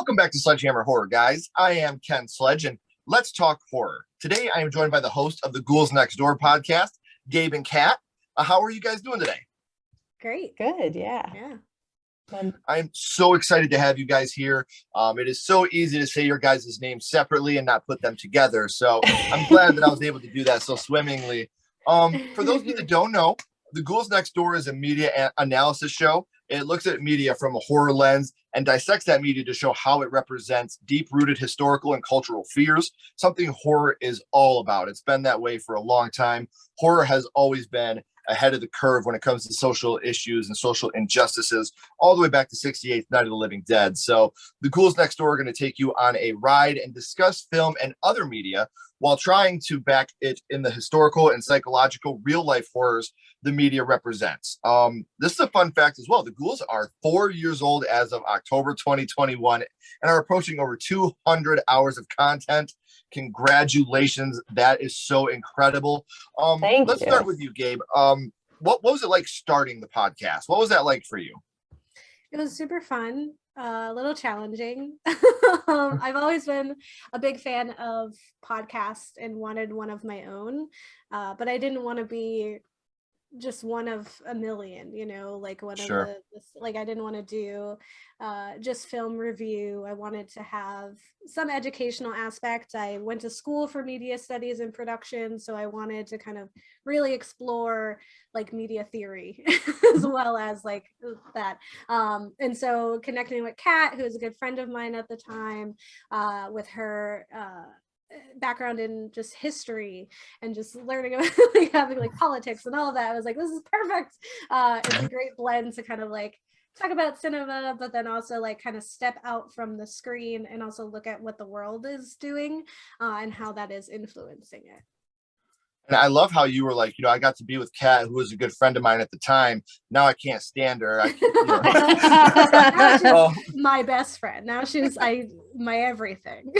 Welcome back to Sledgehammer Horror, guys. I am Ken Sledge, and let's talk horror. Today, I am joined by the host of the Ghouls Next Door podcast, Gabe and Kat. How are you guys doing today? Great. Good, yeah. I'm so excited to have you guys here. It is so easy to say your guys' names separately and not put them together. So I'm glad that I was able to do that so swimmingly. For those of you that don't know, the Ghouls Next Door is a media analysis show. It looks at media from a horror lens and dissects that media to show how it represents deep-rooted historical and cultural fears, something horror is all about. It's been that way for a long time. Horror has always been ahead of the curve when it comes to social issues and social injustices, all the way back to 68th Night of the Living Dead. So the Ghouls Next Door are going to take you on a ride and discuss film and other media while trying to back it in the historical and psychological real-life horrors the media represents. This is a fun fact as well. The Ghouls are 4 years old as of October 2021 and are approaching over 200 hours of content. Congratulations. That is so incredible. Let's start with you, Gabe. What was it like starting the podcast? What was that like for you? It was super fun, a little challenging. I've always been a big fan of podcasts and wanted one of my own, but I didn't want to be just one of a million, like one Sure. of like I didn't want to do just film review. I wanted to have some educational aspect. I went to school for media studies and production, so I wanted to kind of really explore like media theory as well as like that. And so connecting with Kat, who is a good friend of mine at the time, with her background in just history and just learning about like having like politics and all of that, I was like, this is perfect. It's a great blend to kind of like talk about cinema, but then also like kind of step out from the screen and also look at what the world is doing and how that is influencing it. And I love how you were like, I got to be with Kat, who was a good friend of mine at the time. Now I can't stand her. Now she's my best friend. Now she's my everything.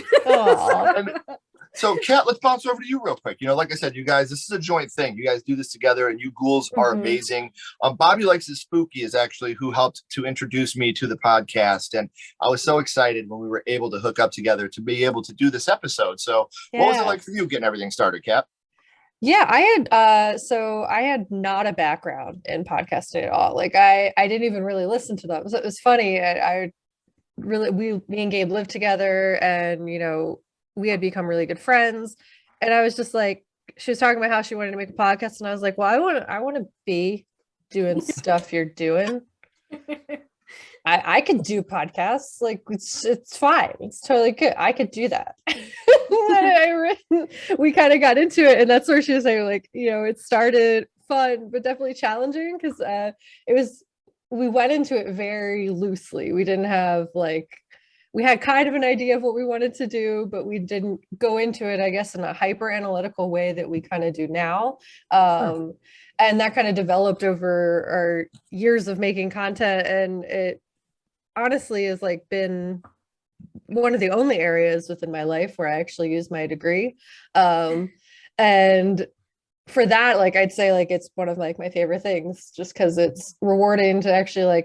So Kat, let's bounce over to you real quick. Like I said, you guys, this is a joint thing. You guys do this together, and you ghouls are amazing. Bobby Likes It Spooky is actually who helped to introduce me to the podcast, and I was so excited when we were able to hook up together to be able to do this episode. So what was it like for you getting everything started, Kat? Yeah, I had not a background in podcasting at all. Like I didn't even really listen to them. So it was funny. Me and Gabe lived together, and we had become really good friends. And I was just like, she was talking about how she wanted to make a podcast, and I was like, well, I want to be doing stuff you're doing. I could do podcasts. Like it's fine. It's totally good. I could do that. We kind of got into it, and that's where she was saying, like, it started fun, but definitely challenging because we went into it very loosely. We didn't have we had kind of an idea of what we wanted to do, but we didn't go into it, I guess, in a hyper analytical way that we kind of do now. And that kind of developed over our years of making content, and it honestly has been one of the only areas within my life where I actually use my degree. And for that, I'd say it's one of my favorite things, just because it's rewarding to actually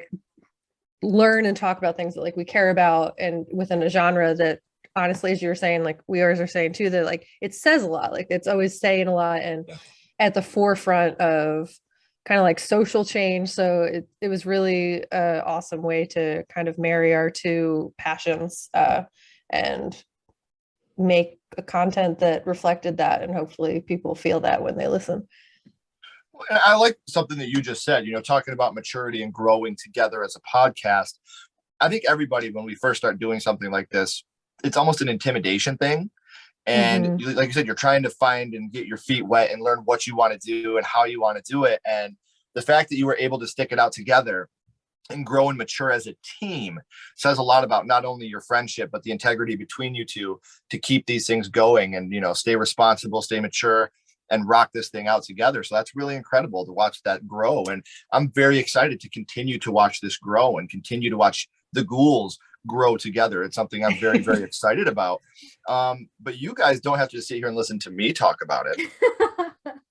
learn and talk about things that we care about, and within a genre that honestly, as you were saying, we always are saying too, that it says a lot, it's always saying a lot and at the forefront of kind of social change. So it was really an awesome way to kind of marry our two passions and make a content that reflected that, and hopefully people feel that when they listen. I like something that you just said, talking about maturity and growing together as a podcast. I think everybody, when we first start doing something like this, it's almost an intimidation thing. And like you said, you're trying to find and get your feet wet and learn what you want to do and how you want to do it. And the fact that you were able to stick it out together and grow and mature as a team says a lot about not only your friendship, but the integrity between you two to keep these things going and, stay responsible, stay mature, and rock this thing out together. So that's really incredible to watch that grow. And I'm very excited to continue to watch this grow and continue to watch the Ghouls grow together. It's something I'm very, very excited about. But you guys don't have to sit here and listen to me talk about it,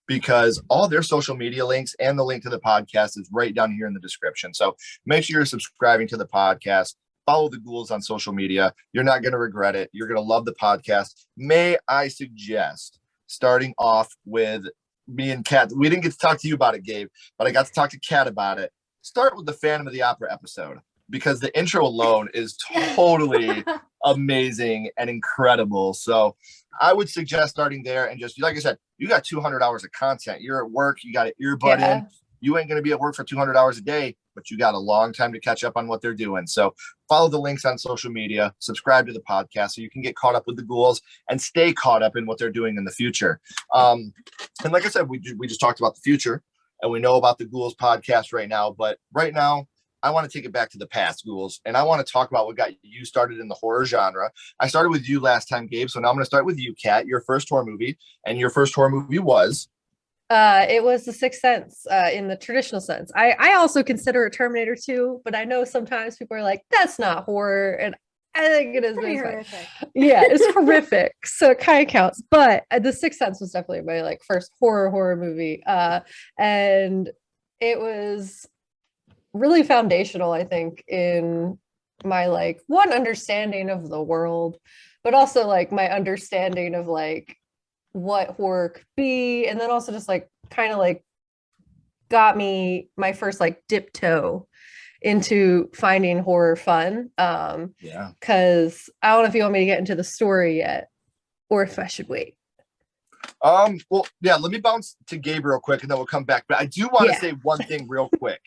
because all their social media links and the link to the podcast is right down here in the description. So make sure you're subscribing to the podcast. follow the Ghouls on social media. You're not going to regret it. You're going to love the podcast. May I suggest starting off with me and Kat? We didn't get to talk to you about it, Gabe, but I got to talk to Kat about it. Start with the Phantom of the Opera episode, because the intro alone is totally amazing and incredible. So I would suggest starting there, and just like I said, you got 200 hours of content. You're at work, you got an earbud in. You ain't going to be at work for 200 hours a day, but you got a long time to catch up on what they're doing. So follow the links on social media, subscribe to the podcast so you can get caught up with the Ghouls and stay caught up in what they're doing in the future. And like I said, we just talked about the future, and we know about the Ghouls podcast right now. But right now, I want to take it back to the past, Ghouls, and I want to talk about what got you started in the horror genre. I started with you last time, Gabe, so now I'm going to start with you, Kat. Your first horror movie, and your first horror movie was? It was The Sixth Sense, in the traditional sense. I also consider it Terminator 2, but I know sometimes people are like, that's not horror, and I think it is. Pretty horrific. Yeah, it's horrific, so it kind of counts. But The Sixth Sense was definitely my like first horror movie, and it was really foundational, I think, in my like one understanding of the world, but also like my understanding of like what horror could be, and then also just like kind of like got me my first like dip toe into finding horror fun. Because I don't know if you want me to get into the story yet, or if I should wait. Well, yeah, let me bounce to Gabe real quick, and then we'll come back. But I do want to say one thing real quick.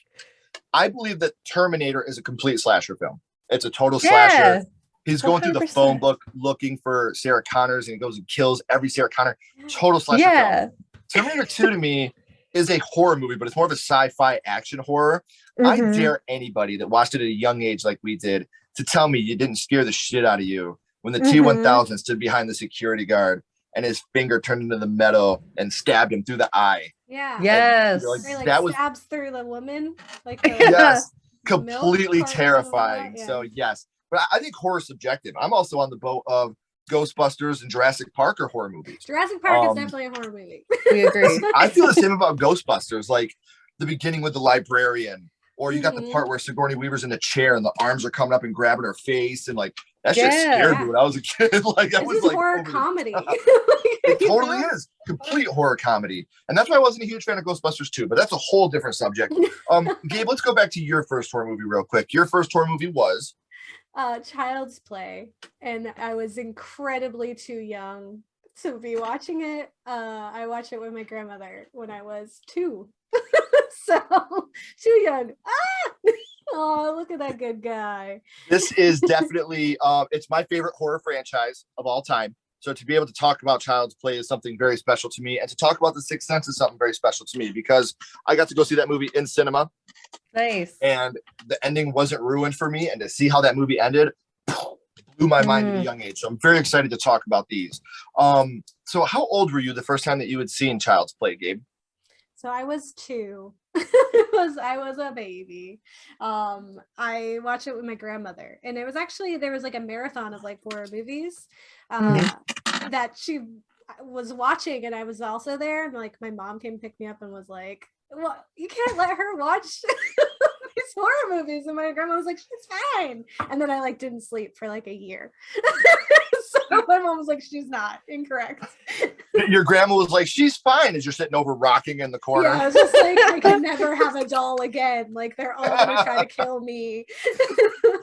I believe that Terminator is a complete slasher film. It's a total slasher. He's going 100%. Through the phone book looking for Sarah Connors, and he goes and kills every Sarah Connor. Total slasher film. Terminator 2 to me is a horror movie, but it's more of a sci-fi action horror. I dare anybody that watched it at a young age like we did to tell me you didn't scare the shit out of you when the T-1000 stood behind the security guard and his finger turned into the metal and stabbed him through the eye. Yeah. Yes. Like that stabs through the woman. Like yes. Completely terrifying. So yes. But I think horror is subjective. I'm also on the boat of Ghostbusters and Jurassic Park are horror movies. Jurassic Park is definitely a horror movie. We agree. I feel the same about Ghostbusters, like the beginning with the librarian, or you got the part where Sigourney Weaver's in a chair and the arms are coming up and grabbing her face, and like that shit scared me when I was a kid. Like that was like horror comedy. It totally is complete horror comedy, and that's why I wasn't a huge fan of Ghostbusters 2. But that's a whole different subject. Gabe, let's go back to your first horror movie real quick. Your first horror movie was Child's Play, and I was incredibly too young to be watching it. I watched it with my grandmother when I was 2. So too young. Oh, look at that good guy. This is definitely it's my favorite horror franchise of all time. So to be able to talk about Child's Play is something very special to me, and to talk about The Sixth Sense is something very special to me because I got to go see that movie in cinema. Nice. And the ending wasn't ruined for me, and to see how that movie ended blew my mind at a young age. So I'm very excited to talk about these. So how old were you the first time that you had seen Child's Play, Gabe? So I was 2. I was a baby. I watched it with my grandmother, and it was actually, there was like a marathon of like horror movies that she was watching, and I was also there, and like my mom came pick me up and was like, well, you can't let her watch these horror movies. And my grandma was like, she's fine. And then I like didn't sleep for like a year. So my mom was like, she's not. Incorrect. Your grandma was like, she's fine, as you're sitting over rocking in the corner. Yeah, I was just like, I can never have a doll again. Like they're all gonna try to kill me.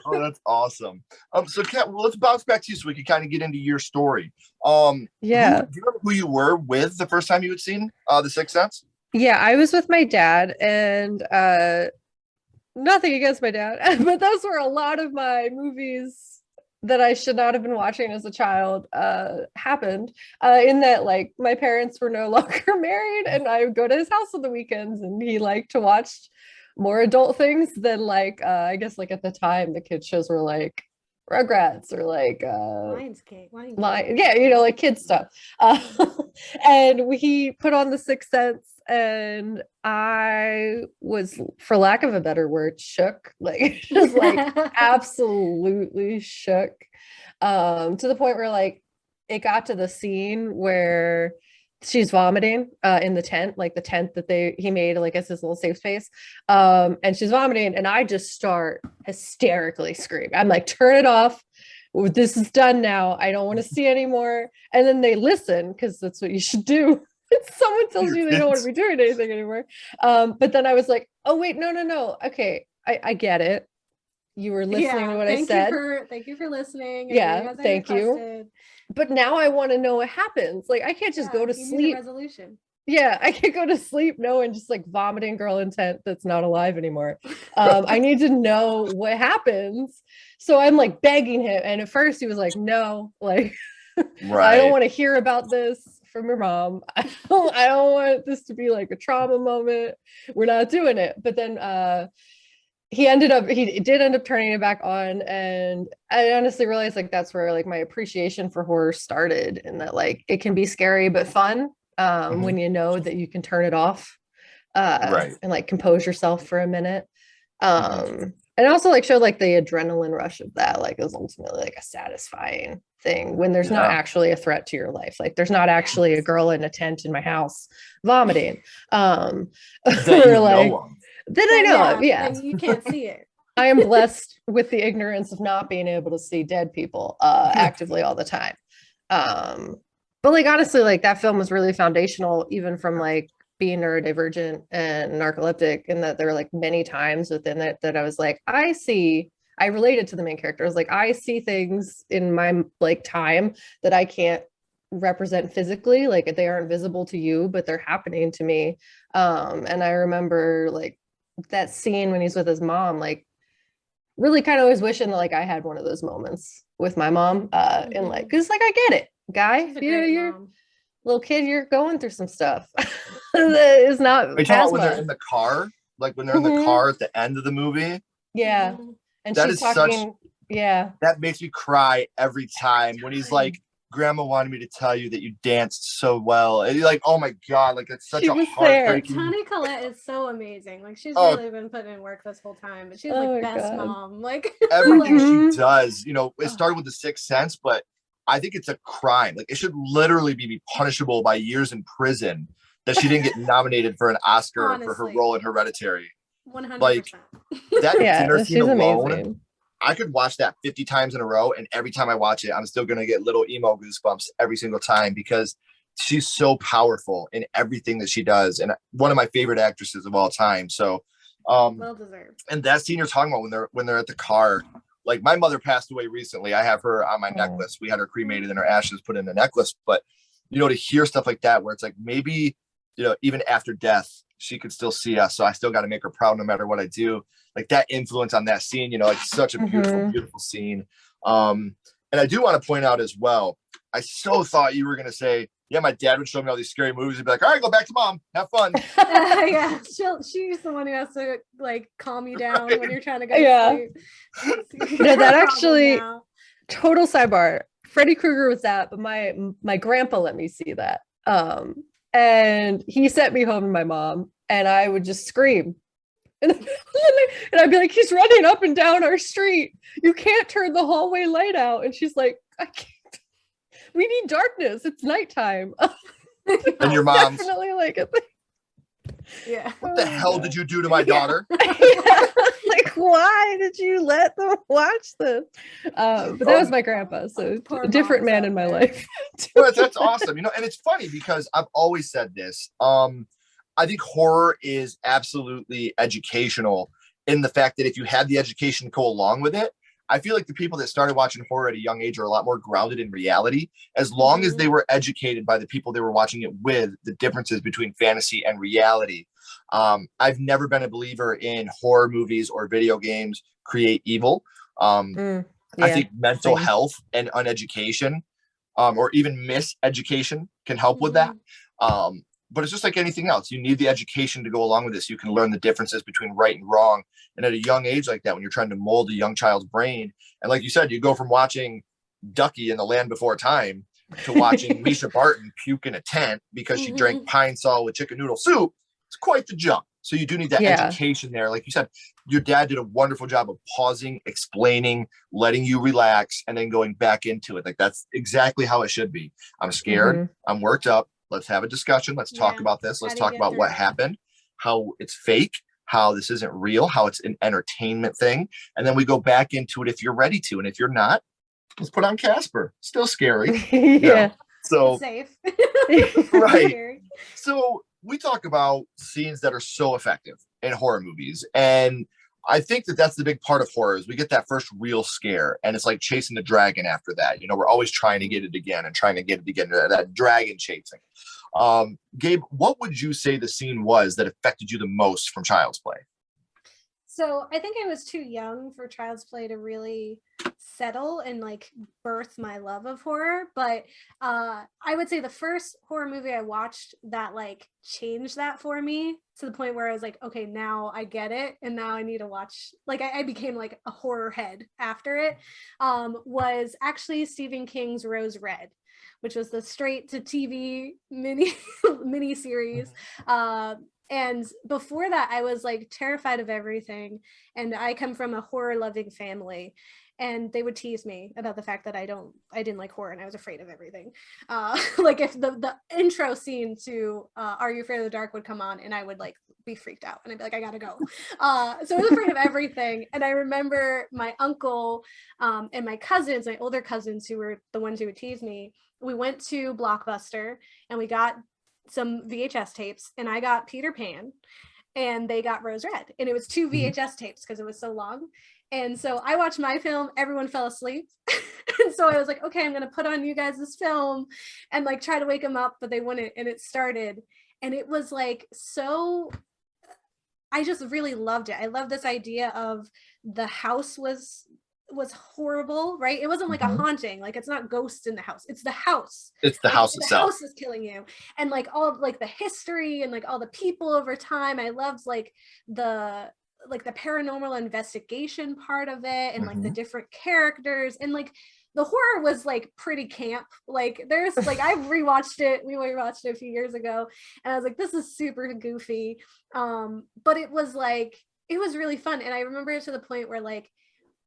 Oh, that's awesome. So Kat, well, let's bounce back to you so we can kind of get into your story. Do you remember who you were with the first time you had seen The Sixth Sense? Yeah, I was with my dad, and nothing against my dad, but those were a lot of my movies that I should not have been watching as a child happened, in that like my parents were no longer married, and I would go to his house on the weekends, and he liked to watch more adult things than like I guess like at the time the kids shows were like Rugrats or like Lionsgate. Yeah, you know, like kid stuff. And he put on The Sixth Sense, and I was, for lack of a better word, shook, like just like absolutely shook, to the point where like it got to the scene where she's vomiting in the tent, like the tent that he made like as his little safe space. And she's vomiting, and I just start hysterically screaming. I'm like, turn it off. This is done now. I don't want to see anymore. And then they listen, because that's what you should do. Someone tells you they don't want to be doing anything anymore. But then I was like, oh wait, no. Okay, I get it. You were listening to what I said. Thank you for listening. Yeah, thank you. But now I want to know what happens. Like, I can't just go to sleep. Resolution. Yeah, I can't go to sleep knowing just like vomiting girl in tent that's not alive anymore. I need to know what happens. So I'm like begging him. And at first he was like, no, like, I don't want to hear about this from your mom. I don't want this to be like a trauma moment. We're not doing it. But then he did end up turning it back on, and I honestly realized like that's where like my appreciation for horror started, and that like it can be scary but fun when you know that you can turn it off and like compose yourself for a minute. And also like showed like the adrenaline rush of that, like it was ultimately like a satisfying thing when there's not actually a threat to your life. Like there's not actually a girl in a tent in my house vomiting. Or like that I know of, yeah. You can't see it. I am blessed with the ignorance of not being able to see dead people actively all the time. But like honestly, like that film was really foundational, even from like being neurodivergent and narcoleptic, and that there were like many times within it that I was like, I related to the main character. I was like, I see things in my like time that I can't represent physically, like they aren't visible to you, but they're happening to me. And I remember like that scene when he's with his mom, like really kind of always wishing that like I had one of those moments with my mom and like, because like I get it, guy, you're little kid, you're going through some stuff that is not. Are you talking about when they're in the car, like when they're in the car at the end of the movie? Yeah. And that she's talking that makes me cry every time when he's like, grandma wanted me to tell you that you danced so well, and you're like, oh my god, like it's such a heartbreaking. Toni Collette is so amazing. Like she's really been putting in work this whole time, but she's like best mom, like everything she does. You know, it started with The Sixth Sense, but I think it's a crime. Like it should literally be punishable by years in prison that she didn't get nominated for an Oscar for her role in Hereditary. 100%. Like that dinner scene alone, amazing. I could watch that 50 times in a row, and every time I watch it, I'm still going to get little emo goosebumps every single time, because she's so powerful in everything that she does, and one of my favorite actresses of all time. So well deserved. And that scene you're talking about when they're at the car, like my mother passed away recently. I have her on my necklace. We had her cremated and her ashes put in a necklace. But you know, to hear stuff like that, where it's like, maybe, you know, even after death, she could still see us. So I still got to make her proud no matter what I do. Like that influence on that scene, you know, it's such a beautiful, beautiful scene. And I do want to point out as well, I so thought you were going to say, yeah, my dad would show me all these scary movies and be like, all right, go back to mom, have fun. Yeah, she's the one who has to like calm you down when you're trying to go to sleep. No, that actually, total sidebar, Freddy Krueger was that, but my grandpa let me see that. And he sent me home to my mom, and I would just scream. And I'd be like, he's running up and down our street. You can't turn the hallway light out. And she's like, I can't. We need darkness. It's nighttime. And your mom's definitely like it. Yeah. What the hell did you do to my daughter? Like, why did you let them watch this? But that was my grandpa, so a different man in my life. Well, that's awesome. You know, and it's funny because I've always said this. I think horror is absolutely educational in the fact that if you have the education to go along with it, I feel like the people that started watching horror at a young age are a lot more grounded in reality, as long as they were educated by the people they were watching it with, the differences between fantasy and reality. I've never been a believer in horror movies or video games create evil. I think mental health and uneducation, or even miseducation, can help with that. But it's just like anything else. You need the education to go along with this. You can learn the differences between right and wrong. And at a young age like that, when you're trying to mold a young child's brain, and like you said, you go from watching Ducky in The Land Before Time to watching Misha Barton puke in a tent because she drank pine sol with chicken noodle soup. It's quite the jump. So you do need that education there. Like you said, your dad did a wonderful job of pausing, explaining, letting you relax, and then going back into it. Like that's exactly how it should be. I'm scared. I'm worked up. let's have a discussion. Let's talk about this. Let's talk about what happened, how it's fake, how this isn't real, how it's an entertainment thing. And then we go back into it if you're ready to. And if you're not, let's put on Casper. Still scary. Yeah. So safe. Right. Scary. So we talk about scenes that are so effective in horror movies. And I think that that's the big part of horror is we get that first real scare and it's like chasing the dragon after that. You know, we're always trying to get it again and trying to get it again, that dragon chasing. Gabe, what would you say the scene was that affected you the most from Child's Play? So I think I was too young for Child's Play to really settle and like birth my love of horror. But I would say the first horror movie I watched that like changed that for me to the point where I was like, okay, now I get it. And now I need to watch, like I became like a horror head after it, was actually Stephen King's Rose Red, which was the straight to TV mini series. And before that, I was like terrified of everything. And I come from a horror loving family. And they would tease me about the fact that I didn't like horror and I was afraid of everything. Like if the intro scene to Are You Afraid of the Dark would come on and I would like be freaked out and I'd be like, I gotta go. So I was afraid of everything. And I remember my uncle and my cousins, my older cousins who were the ones who would tease me, we went to Blockbuster and we got some VHS tapes and I got Peter Pan and they got Rose Red and it was 2 VHS tapes because it was so long. And so I watched my film, everyone fell asleep. And so I was like, okay, I'm going to put on you guys this film and like try to wake them up, but they wouldn't. And it started and it was like, so I just really loved it. I love this idea of the house was horrible, right? It wasn't like a haunting, like it's not ghosts in the house, it's the house. It's the like, house the itself. house is killing you. And like all like the history and like all the people over time. I loved like the paranormal investigation part of it and like the different characters and like the horror was like pretty camp. Like there's like we rewatched it a few years ago and I was like, this is super goofy. But it was really fun. And I remember it to the point where like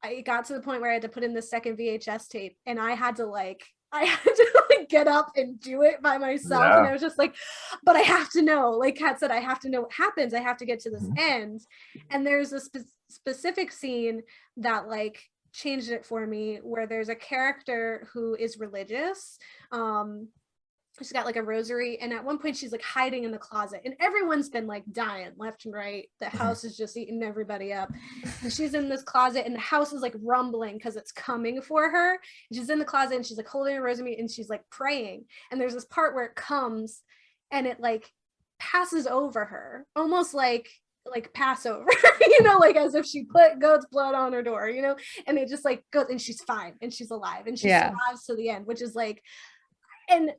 I got to the point where I had to put in the second VHS tape and I had to get up and do it by myself. Yeah. And I was just like, but I have to know, like Kat said, I have to know what happens. I have to get to this end. And there's a specific scene that like changed it for me where there's a character who is religious. She's got like a rosary and at one point she's like hiding in the closet and everyone's been like dying left and right. The house is just eating everybody up and she's in this closet and the house is like rumbling because it's coming for her. And she's in the closet and she's like holding a rosary and she's like praying and there's this part where it comes and it like passes over her almost like Passover, you know, like as if she put goat's blood on her door, you know, and it just like goes and she's fine and she's alive and she survives to the end, which is like, and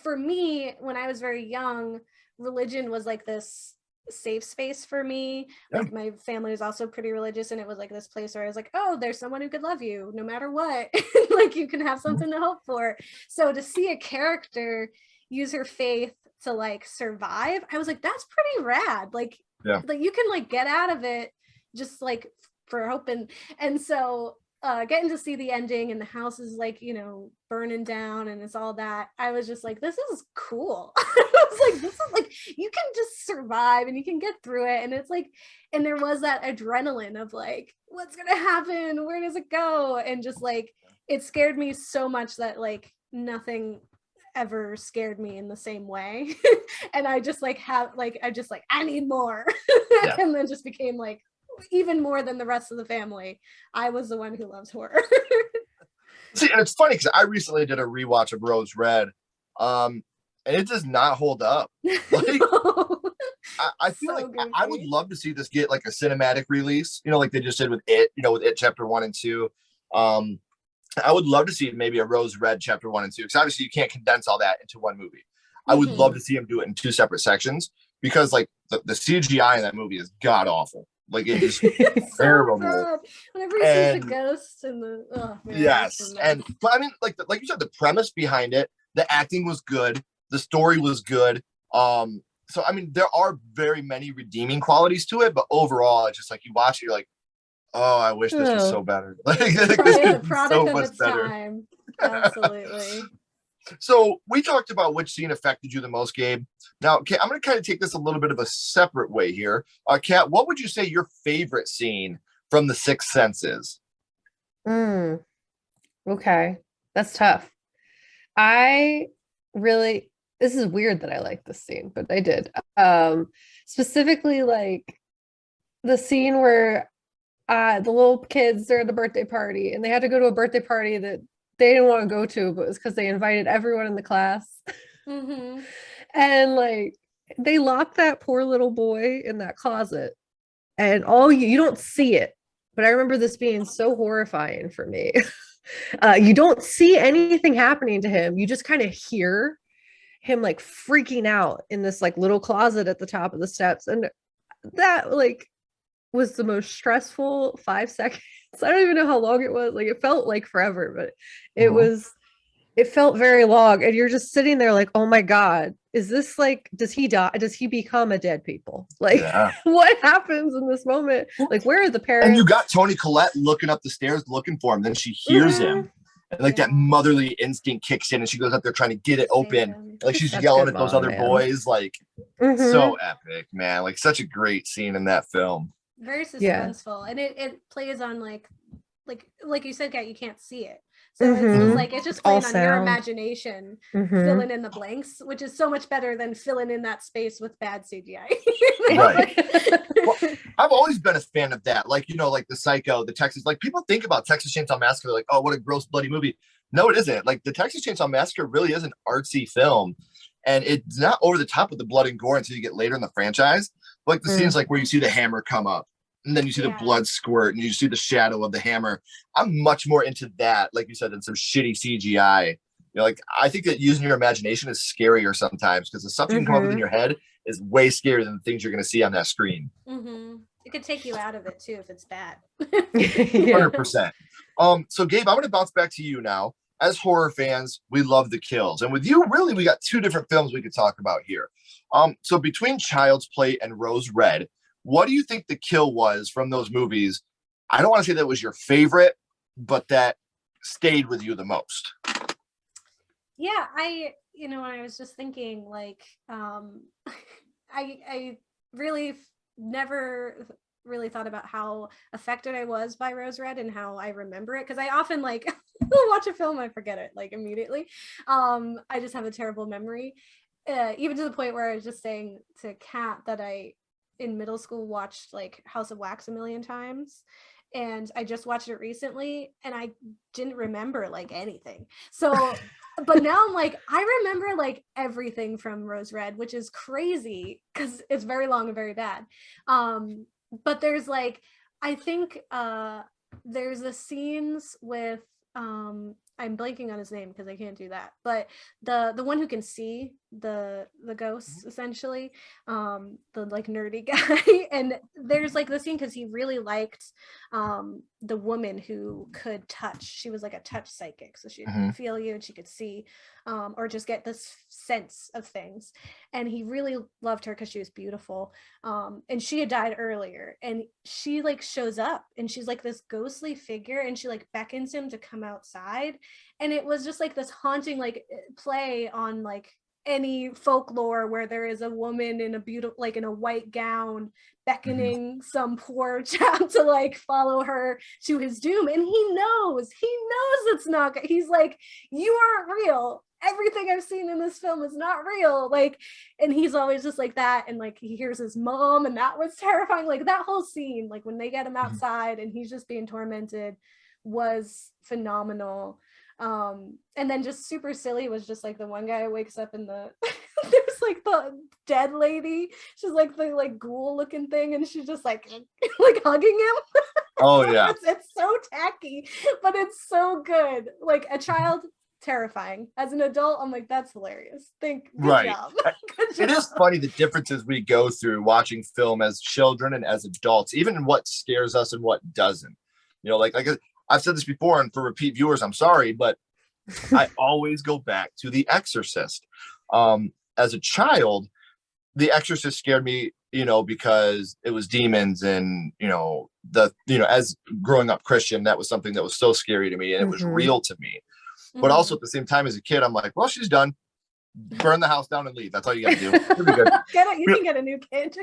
for me, when I was very young, religion was like this safe space for me. Like my family was also pretty religious and it was like this place where I was like, oh, there's someone who could love you no matter what. Like you can have something to hope for. So to see a character use her faith to like survive, I was like, that's pretty rad. Like you can like get out of it just like for hope. And so getting to see the ending and the house is like, you know, burning down and it's all that, I was just like, this is cool. I was like, this is like, you can just survive and you can get through it. And it's like, and there was that adrenaline of like, what's gonna happen, where does it go, and just like it scared me so much that like nothing ever scared me in the same way. And I just like I need more. And then just became like even more than the rest of the family, I was the one who loves horror. See, and it's funny because I recently did a rewatch of Rose Red, and it does not hold up. Like, no. I feel so like goofy. I would love to see this get like a cinematic release, you know, like they just did with It, you know, with It Chapter 1 and 2. I would love to see maybe a Rose Red Chapter 1 and 2 because obviously you can't condense all that into one movie. I would love to see him do it in 2 separate sections because like the CGI in that movie is god awful. Like it is terrible. So whenever you see the ghosts and the but I mean, like you said, the premise behind it, the acting was good, the story was good. So I mean, there are very many redeeming qualities to it, but overall, it's just like you watch it, you're like, oh, I wish this was so better. Like this could be so much better. Absolutely. So we talked about which scene affected you the most, Gabe. Now, Kat, I'm going to kind of take this a little bit of a separate way here. Kat, what would you say your favorite scene from The Sixth Sense is? Okay, that's tough. I really, this is weird that I like this scene, but I did. Specifically, like the scene where the little kids are at the birthday party and they had to go to a birthday party that they didn't want to go to, but it was because they invited everyone in the class. Mm-hmm. And like they locked that poor little boy in that closet, and all you don't see it, but I remember this being so horrifying for me. You don't see anything happening to him. You just kind of hear him like freaking out in this like little closet at the top of the steps. And that like was the most stressful 5 seconds. I don't even know how long it was. Like it felt like forever, but it was it felt very long. And you're just sitting there like, oh my God, is this like, does he die? Does he become a dead people? Like what happens in this moment? Like, where are the parents? And you got Toni Collette looking up the stairs looking for him. Then she hears him. And like that motherly instinct kicks in and she goes up there trying to get it open. Like she's yelling at those other boys. Like so epic, man. Like such a great scene in that film. Very suspenseful. And it plays on like you said, Kat, you can't see it. So it's just like it's just playing on your imagination, filling in the blanks, which is so much better than filling in that space with bad CGI. Right. Well, I've always been a fan of that. Like, you know, like the Psycho, the Texas, like people think about Texas Chainsaw Massacre, like, oh, what a gross, bloody movie. No, it isn't. Like the Texas Chainsaw Massacre really is an artsy film. And it's not over the top with the blood and gore until you get later in the franchise. But like the scenes like where you see the hammer come up. And then you see the blood squirt and you see the shadow of the hammer. I'm much more into that, like you said, than some shitty CGI. You know, like I think that using your imagination is scarier sometimes because the stuff you can come up with in your head is way scarier than the things you're going to see on that screen. It could take you out of it too if it's bad. 100%. So Gabe, I'm going to bounce back to you now. As horror fans, we love the kills. And with you, really, we got two different films we could talk about here. So between Child's Play and Rose Red, what do you think the kill was from those movies? I don't want to say that was your favorite, but that stayed with you the most. Yeah, I was just thinking like, I really never really thought about how affected I was by Rose Red and how I remember it. Cause I often like watch a film, I forget it like immediately. I just have a terrible memory. Even to the point where I was just saying to Kat that I, in middle school, watched like House of Wax a million times, and I just watched it recently and I didn't remember like anything. So but now I'm like, I remember like everything from Rose Red, which is crazy because it's very long and very bad. But there's like, I think there's the scenes with I'm blanking on his name because I can't do that, but the one who can see the ghosts, essentially, the like nerdy guy. And there's like the scene because he really liked the woman who could touch. She was like a touch psychic, so she could feel you and she could see or just get this sense of things. And he really loved her because she was beautiful, and she had died earlier, and she like shows up and she's like this ghostly figure and she like beckons him to come outside. And it was just like this haunting like play on like any folklore where there is a woman in a beautiful, like in a white gown, beckoning some poor chap to like follow her to his doom. And he knows it's not good. He's like, you aren't real. Everything I've seen in this film is not real. Like, and he's always just like that. And like, he hears his mom, and that was terrifying. Like that whole scene, like when they get him outside and he's just being tormented, was phenomenal. And then just super silly was just like the one guy wakes up in the there's like the dead lady, she's like the like ghoul looking thing, and she's just like like hugging him. Oh yeah. It's so tacky, but it's so good. Like a child, terrifying. As an adult, I'm like, that's hilarious. Good job. Good job. It is funny the differences we go through watching film as children and as adults, even in what scares us and what doesn't. You know, like I've said this before, and for repeat viewers, I'm sorry, but I always go back to The Exorcist. As a child, The Exorcist scared me, you know, because it was demons, and as growing up Christian, that was something that was so scary to me, and it was real to me. But also at the same time, as a kid, I'm like, well, she's done. Burn the house down and leave. That's all you got to do. You'll be good. You can get a new kid.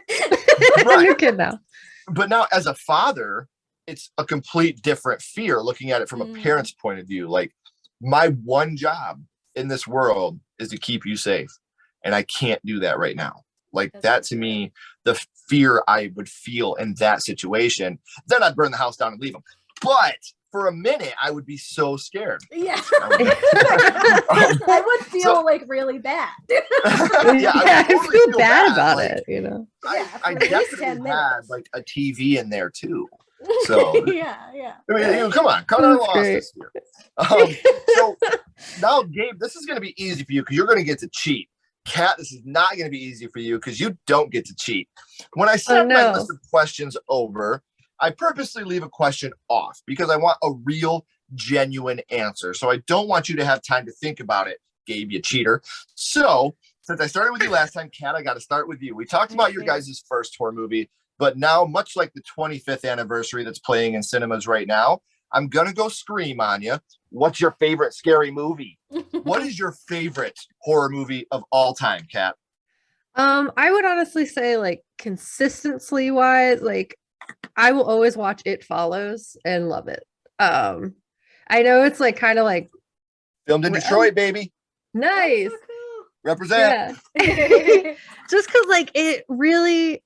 A new kid now. But now, as a father, it's a complete different fear looking at it from a parent's point of view. Like, my one job in this world is to keep you safe. And I can't do that right now. Like, that to me, the fear I would feel in that situation, then I'd burn the house down and leave them. But for a minute, I would be so scared. Yeah. I would feel like really bad. I feel bad about it, you know. I definitely had like a TV in there too. So yeah. I mean, come on, cut our losses here. So now, Gabe, this is going to be easy for you because you're going to get to cheat. Kat, this is not going to be easy for you because you don't get to cheat. When I send my list of questions over, I purposely leave a question off because I want a real, genuine answer. So I don't want you to have time to think about it, Gabe, you cheater. So since I started with you last time, Kat, I got to start with you. We talked about your guys' first horror movie, but now, much like the 25th anniversary that's playing in cinemas right now, I'm going to go Scream on you. What's your favorite scary movie? What is your favorite horror movie of all time, Kat? I would honestly say, like, consistency wise, like, I will always watch It Follows and love it. I know it's like kind of like filmed in Detroit, baby. Nice. So cool. Represent. Yeah. Just because like it really,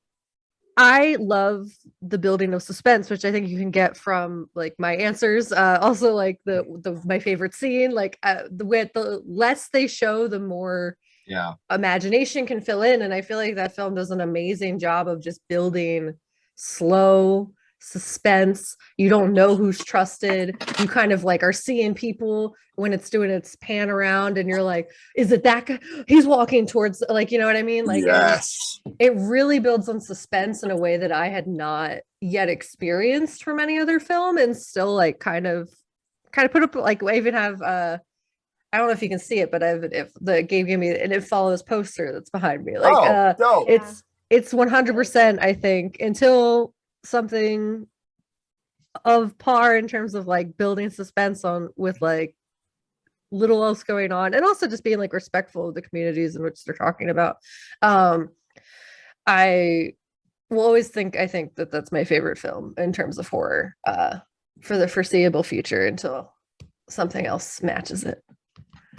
I love the building of suspense, which I think you can get from like my answers. Also like the my favorite scene, like the less they show, the more imagination can fill in. And I feel like that film does an amazing job of just building slow suspense. You don't know who's trusted. You kind of like are seeing people when it's doing its pan around and you're like, is it that guy? He's walking towards, like, you know what I mean? Like, yes, it really builds on suspense in a way that I had not yet experienced from any other film, and still like kind of put up, like, I even have I don't know if you can see it, but if the Gabe gave me an It Follows poster that's behind me, like it's 100%, I think, until something of par in terms of like building suspense on with like little else going on, and also just being like respectful of the communities in which they're talking about. I will always I think that that's my favorite film in terms of horror for the foreseeable future until something else matches it.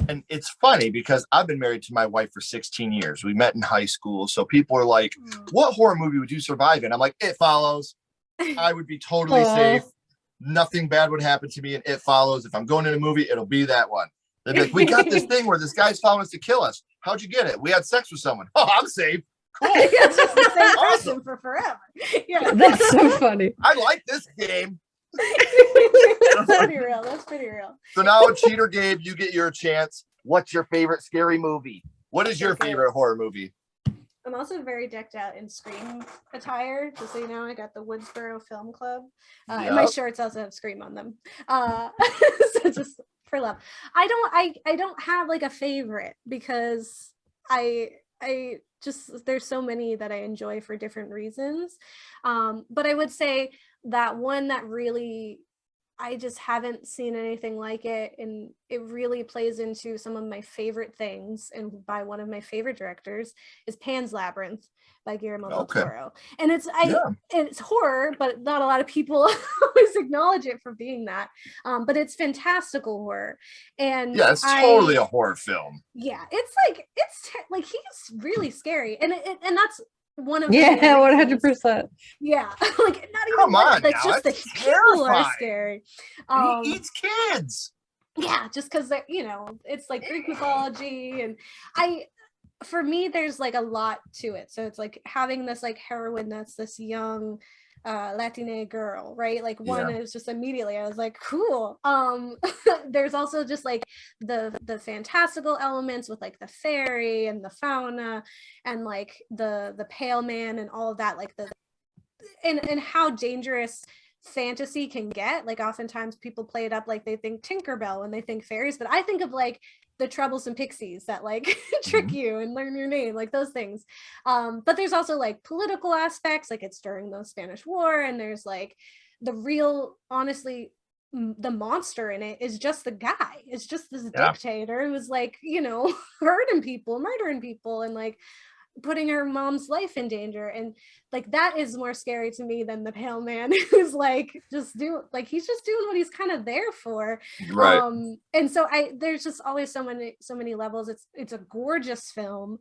And it's funny because I've been married to my wife for 16 years. We met in high school. So people are like, what horror movie would you survive in? I'm like, It Follows. I would be totally safe. Nothing bad would happen to me in It Follows. If I'm going in a movie, it'll be that one. They'd be like, we got this thing where this guy's following us to kill us. How'd you get it? We had sex with someone. Oh, I'm safe. Cool. It's just the same person for forever. Yeah. That's so funny. I like this game. That's pretty real. That's pretty real. So now, Cheater Gabe, you get your chance. What's your favorite scary movie? What is your favorite horror movie? I'm also very decked out in Scream attire. Just so you know, I got the Woodsboro Film Club. And my shorts also have Scream on them. So just for love. I don't have like a favorite because I just, there's so many that I enjoy for different reasons. But I would say that one that really, I just haven't seen anything like it, and it really plays into some of my favorite things, and by one of my favorite directors, is Pan's Labyrinth by Guillermo del Toro. And it's horror, but not a lot of people always acknowledge it for being that. But it's fantastical horror, and it's totally a horror film. Yeah, it's like he's really scary, and that's one of 100%. Yeah, like not even come on, like just the people are scary. He eats kids. Yeah, just because it's like Greek mythology, and for me there's like a lot to it. So it's like having this like heroine that's this young Latina girl, right? Like one is just immediately I was like, cool. There's also just like the fantastical elements with like the fairy and the fauna and like the pale man and all of that, like and how dangerous fantasy can get. Like oftentimes people play it up like they think Tinkerbell when they think fairies, but I think of like the troublesome pixies that like trick you and learn your name, like those things. But there's also like political aspects, like it's during the Spanish War, and there's like the real, honestly, the monster in it is just the guy. It's just this Yeah. dictator who's like, you know, hurting people, murdering people, and like putting her mom's life in danger. And like that is more scary to me than the pale man who's like he's just doing what he's kind of there for. Right. And so there's just always so many levels. It's a gorgeous film.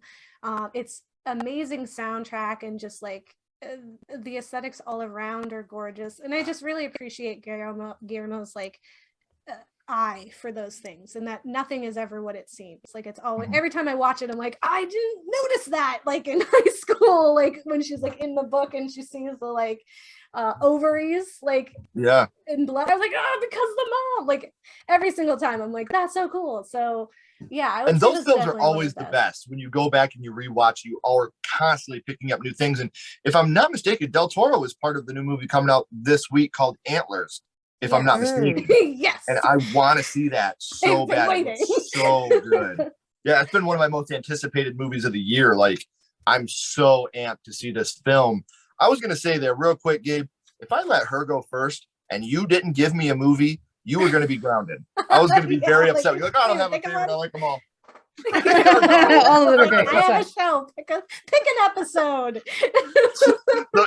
It's amazing soundtrack, and just like the aesthetics all around are gorgeous. And I just really appreciate Guillermo's like eye for those things, and that nothing is ever what it seems. Like it's always, every time I watch it, I'm like, I didn't notice that, like in high school, like when she's like in the book and she sees the like ovaries like in blood, I was like, oh, because the mom, like every single time I'm like, that's so cool. So yeah, I would and say those films are always the best. When you go back and you rewatch, you are constantly picking up new things. And if I'm not mistaken, Del Toro is part of the new movie coming out this week called Antlers, if I'm not mistaken. Yes. And I want to see that so bad. It's so good. Yeah, it's been one of my most anticipated movies of the year. Like, I'm so amped to see this film. I was going to say there real quick, Gabe, if I let her go first and you didn't give me a movie, you were going to be grounded. I was going to be very upset. You're like, oh, I don't have a favorite. I like them all. All of them are great. I have a show. Pick an episode. So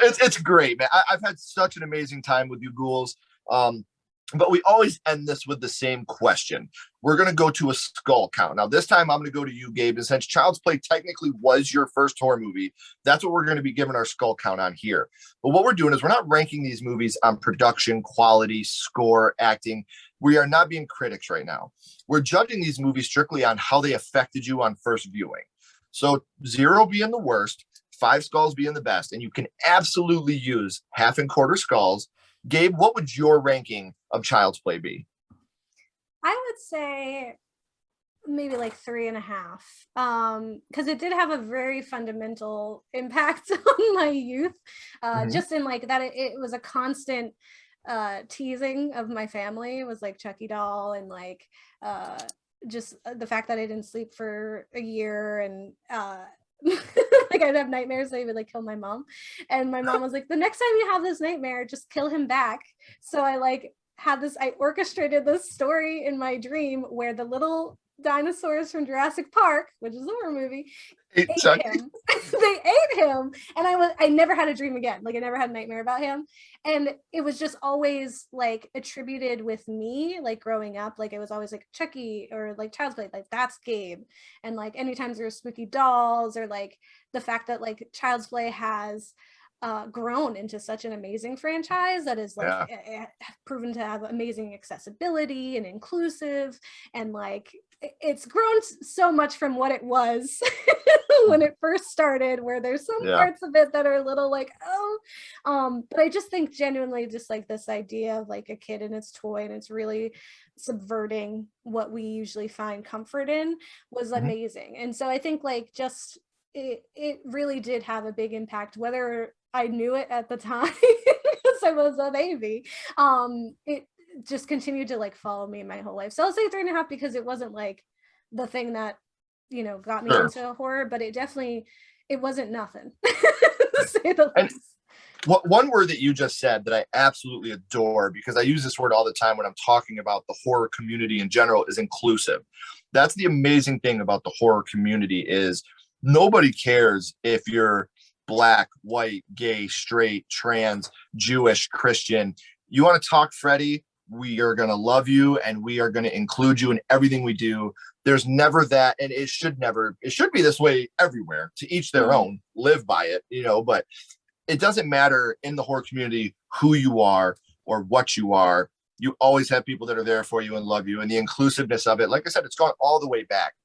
it's great, man. I've had such an amazing time with you, Ghouls. But we always end this with the same question. We're going to go to a skull count. Now, this time I'm going to go to you, Gabe. And since Child's Play technically was your first horror movie, that's what we're going to be giving our skull count on here. But what we're doing is we're not ranking these movies on production, quality, score, acting. We are not being critics right now. We're judging these movies strictly on how they affected you on first viewing. So 0 being the worst, 5 skulls being the best. And you can absolutely use half and quarter skulls. Gabe, what would your ranking of Child's Play be? I would say maybe like 3.5, because it did have a very fundamental impact on my youth, just in like that it was a constant teasing of my family. It was like Chucky doll, and like just the fact that I didn't sleep for a year, and like I'd have nightmares. They would like kill my mom, and my mom was like, the next time you have this nightmare, just kill him back. So I orchestrated this story in my dream where the little dinosaurs from Jurassic Park, which is a horror movie, ate him. They ate him, and I never had a dream again. Like I never had a nightmare about him, and it was just always like attributed with me, like growing up. Like it was always like Chucky or like Child's Play, like that's Gabe. And like anytime there were spooky dolls, or like the fact that like Child's Play has grown into such an amazing franchise that is like proven to have amazing accessibility and inclusive, and like it's grown so much from what it was when it first started, where there's some parts of it that are a little like, but I just think genuinely just like this idea of like a kid and its toy, and it's really subverting what we usually find comfort in, was amazing. And so I think like just it really did have a big impact, whether I knew it at the time because I was a baby. It just continued to like follow me my whole life. So I'll say 3.5, because it wasn't like the thing that, you know, got me into horror, but it wasn't nothing. To say the least. One word that you just said that I absolutely adore, because I use this word all the time when I'm talking about the horror community in general, is inclusive. That's the amazing thing about the horror community, is nobody cares if you're Black, white, gay, straight, trans, Jewish, Christian. You want to talk Freddy? We are going to love you, and we are going to include you in everything we do. There's never that, and it should be this way everywhere. To each their own, live by it, you know, but it doesn't matter in the horror community who you are or what you are. You always have people that are there for you and love you, and the inclusiveness of it. Like I said, it's gone all the way back.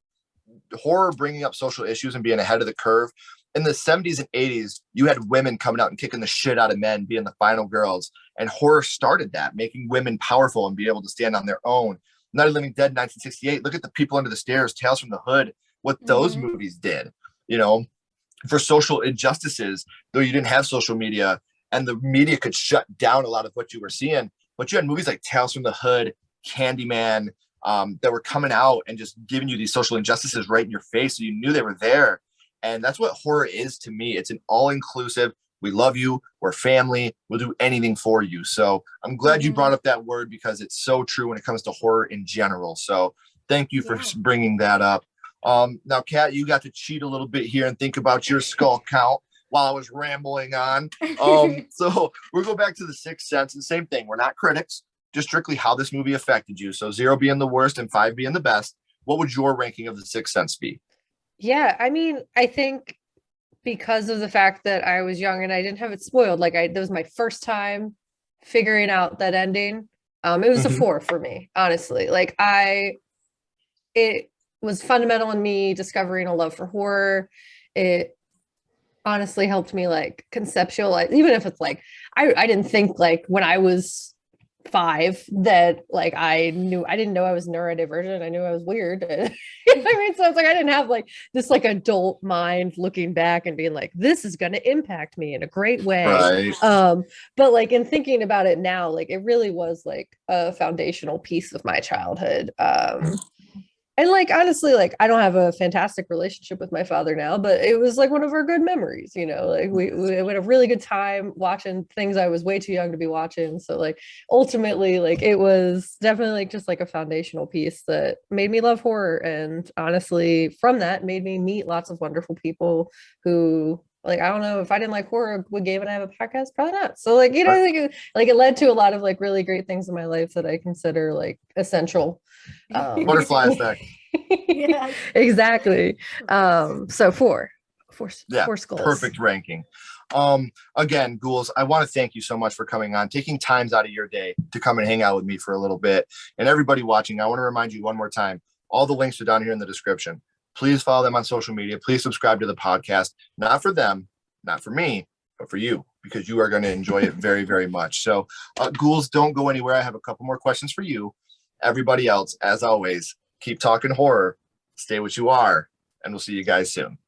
Horror bringing up social issues and being ahead of the curve. In the 70s and 80s, you had women coming out and kicking the shit out of men, being the final girls. And horror started that, making women powerful and be able to stand on their own. Night of the Living Dead, 1968. Look at The People Under the Stairs, Tales from the Hood, what those movies did, you know, for social injustices, though you didn't have social media and the media could shut down a lot of what you were seeing. But you had movies like Tales from the Hood, Candyman, that were coming out and just giving you these social injustices right in your face. So you knew they were there. And that's what horror is to me. It's an all-inclusive. We love you. We're family. We'll do anything for you. So I'm glad you brought up that word because it's so true when it comes to horror in general. So thank you for bringing that up. Now, Kat, you got to cheat a little bit here and think about your skull count while I was rambling on. So we'll go back to the Sixth Sense and same thing. We're not critics, just strictly how this movie affected you. So 0 being the worst and 5 being the best. What would your ranking of the Sixth Sense be? Yeah, I mean, I think because of the fact that I was young and I didn't have it spoiled, like that was my first time figuring out that ending. It was a 4 for me, honestly. Like it was fundamental in me discovering a love for horror. It honestly helped me like conceptualize, even if it's like I didn't think like when I was 5 that like I didn't know I was neurodivergent. I knew I was weird. You know what I mean? So it's like I didn't have like this like adult mind looking back and being like, this is going to impact me in a great way. Right. But like in thinking about it now, like it really was like a foundational piece of my childhood. And like honestly, like I don't have a fantastic relationship with my father now, but it was like one of our good memories, you know, like we had a really good time watching things I was way too young to be watching. So like ultimately, like it was definitely like just like a foundational piece that made me love horror. And honestly, from that made me meet lots of wonderful people who like I don't know if I didn't like horror, would Gabe and I have a podcast? Probably not. So like, you know, like it led to a lot of like really great things in my life that I consider like essential. Butterfly effect. Yes. Exactly. So four skulls. Perfect ranking. Again, Ghouls, I want to thank you so much for coming on, taking times out of your day to come and hang out with me for a little bit. And everybody watching, I want to remind you one more time, all the links are down here in the description. Please follow them on social media. Please subscribe to the podcast, not for them, not for me, but for you, because you are going to enjoy it very, very much. So Ghouls, don't go anywhere. I have a couple more questions for you. Everybody else, as always, keep talking horror, stay what you are, and we'll see you guys soon.